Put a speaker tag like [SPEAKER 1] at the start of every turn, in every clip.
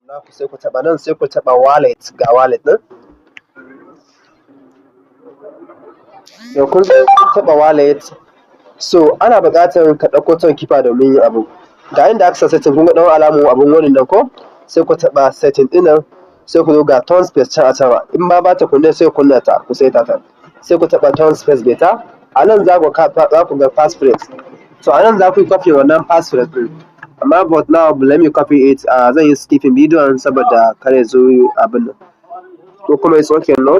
[SPEAKER 1] naku sai ku taɓa nan sai ku taɓa wallet ga wallet ɗin. Da kun taɓa wallet so ana buƙatar ka ɗauko ton kifa domin yin abu. Ga inda aka sa setting kun ga ɗan alamun abun wani nan ko sai ku taɓa setting ɗin nan sai ku zo ga tone space can a sama in ma ba ta kunne sai ku kunna ta ku saita ta sai ku taɓa tone space beta a nan za ku ga passphrase to a nan za ku yi copy wannan passphrase ɗin amma but now let me copy it zan yi skipping bidiyon saboda kar ya zo abin nan ko kuma it's okay no.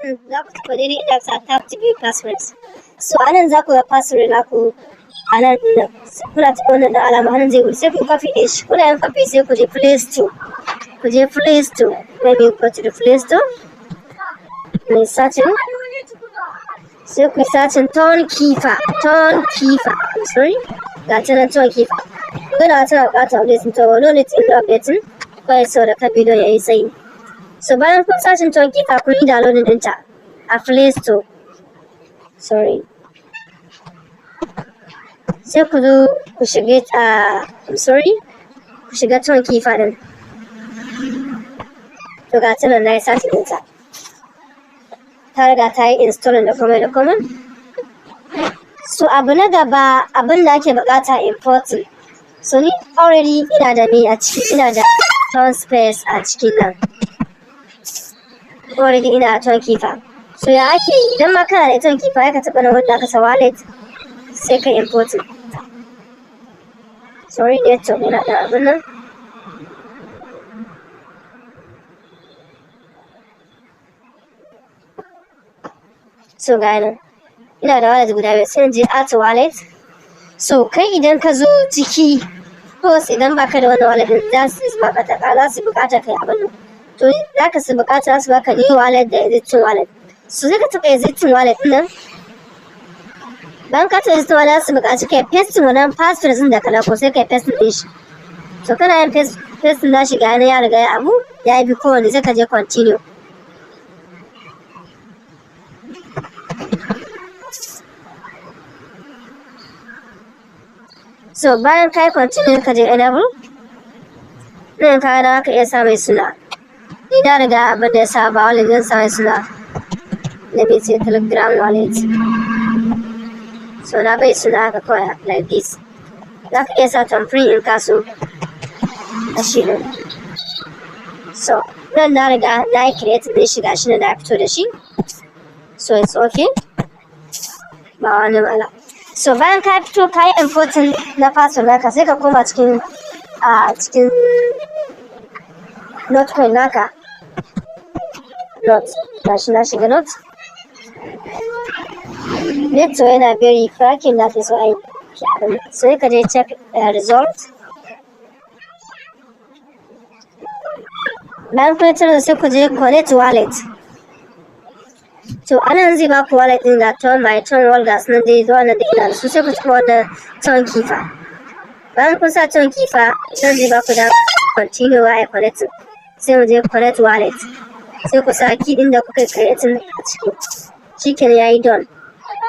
[SPEAKER 2] Za ku taɓa daidai inda aka sa tap to view passwords. So a nan za ku ga password naku a nan kuna taɓa wannan ɗan alama hannun zai gudu sai ku copy ɗin shi kuna yin copy sai ku je Play Store. Ku je Play Store maybe go to the Play Store. Mai searching sai ku searching ton kifa sorry ga ta nan ton kifa. Kuna tana buƙatar updating to no need in updating kawai sau da kan bidiyon ya yi tsayi. So bayan kun searching ton kifa kun yi downloading ɗinta a Play Store. Sorry. Sai ku zo ku shiga ku shiga ton kifa ɗin. To ga ta nan na yi searching ɗinta. Ta riga ta yi installing da komai. So abu na gaba abin da ake buƙata importing. So ni already ina da me a ciki ina da ton space a cikin nan. Already ina a ton kifa. So ya ake idan ma kana da ton kifa ya ka taɓa nan wanda aka sa wallet sai ka importing. Sorry network yana da abin nan. So ga nan ina da wallet guda biyar sai in je add wallet. So kai idan ka zo ciki post idan baka da wani wallet din za su buƙata kai abin nan. To za ka su buƙata su baka new wallet da existing wallet. So sai ka taɓa existing wallet ɗin nan. Bayan ka taɓa existing wallet su buƙaci kai pasting wannan password ɗin da ka ɗauko sai kai pasting ɗin shi. So kana yin pasting na shi ga ya riga ya abu ya bi kowanne sai ka je continue. So bayan ka yi continue ka je enable. Nan ka na ka iya sa mai suna. Ni da riga abin da ya sa ba wallet zan sa mai suna. Let me say Telegram wallet. So na bai suna haka kawai like this. Za ka iya sa tamfirin in ka so. A shi ne. So nan na riga na yi creating din shi gashi na fito da shi. So it's okay. Ba wani mala. So bayan ka fito ka yi importing na password naka sai ka koma cikin NOTCOIN naka. Gashi na shiga not. Network yana very cracking na fi so ai. Sai ka je check result. Bayan kun tara sai ku je connect wallet. To anan zai baku wallet din ga ton my ton wall gas nan dai zuwa nan da ina su sai ku taɓa wannan ton kifa. Bayan kun sa ton kifa nan zai baku da continue wa connect sai mu je connect wallet. Sai ku sa key din da kuka create a ciki. Shikenan yayi done.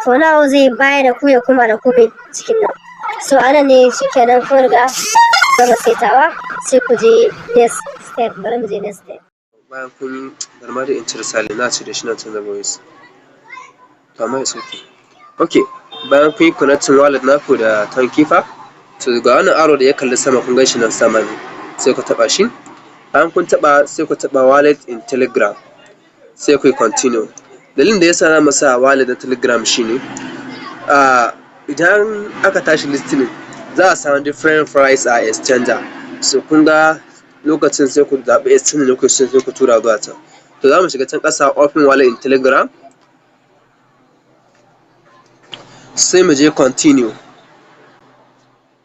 [SPEAKER 2] For now zai bayar da ku ya kuma da komai cikin nan. So anan ne shikenan kun riga gama saitawa sai ku je next step bari mu je next step.
[SPEAKER 1] Bayan kun barma da in cire na ce da shi na canza voice to amma it's okay bayan kun yi connecting wallet naku da ton kifa to ga wannan arrow da ya kalli sama kun gan shi nan sama ne sai ku taɓa shi bayan kun taɓa sai ku taɓa wallet in Telegram sai ku yi continue. Dalilin da yasa na masa wallet na Telegram shine idan aka tashi listening za a samu different price a exchanger so kun ga lokacin sai ku zaɓi exchange da kuke so sai ku tura zuwa can. To za mu shiga can ƙasa open wallet in Telegram sai mu je continue.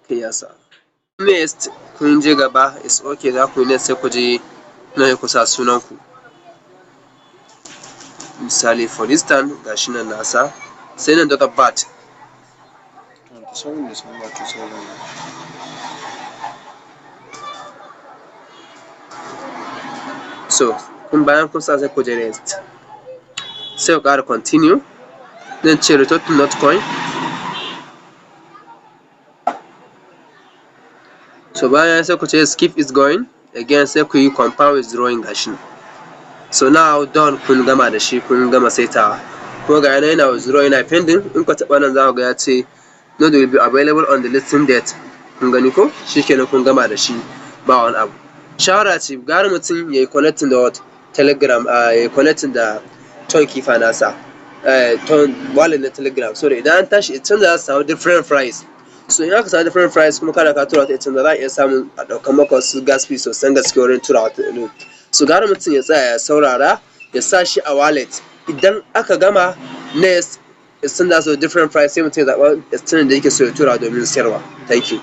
[SPEAKER 1] Yasa next kun je gaba is okay za ku yi next sai ku je nan ku sa sunan ku. Misali for instance gashi nan nasa sai nan daga bat. So kun bayan kun sa sai ku je next sai ku ƙara continue then ce return to NOTCOIN So bayan sai ku ce skip is going, again sai ku yi confirm withdrawing gashi. So now done, kun gama da shi, kun gama saitawa. Kuma ga yana withdrawing yana pending, in ku taɓa nan za ku ga ya ce node will be available on the listing date. Kun gani ko? Shikenan kun gama da shi ba wani abu. Shawara ce gara mutum ya yi connecting da Telegram, ya yi connecting da ton kifa nasa, ton wallet na Telegram. So da idan an tashi ita za su samu different price. So in aka samu different price kuma kana ka tura ta ita za a iya samun a ɗaukan maka wasu gas fee sosan gaske wurin turawa ta ɗin. So gara mutum ya tsaya ya saurara ya sa shi a wallet. Idan aka gama next sun da su different price sai mutum ya zaɓa exchange da yake so ya tura domin sayarwa. Thank you.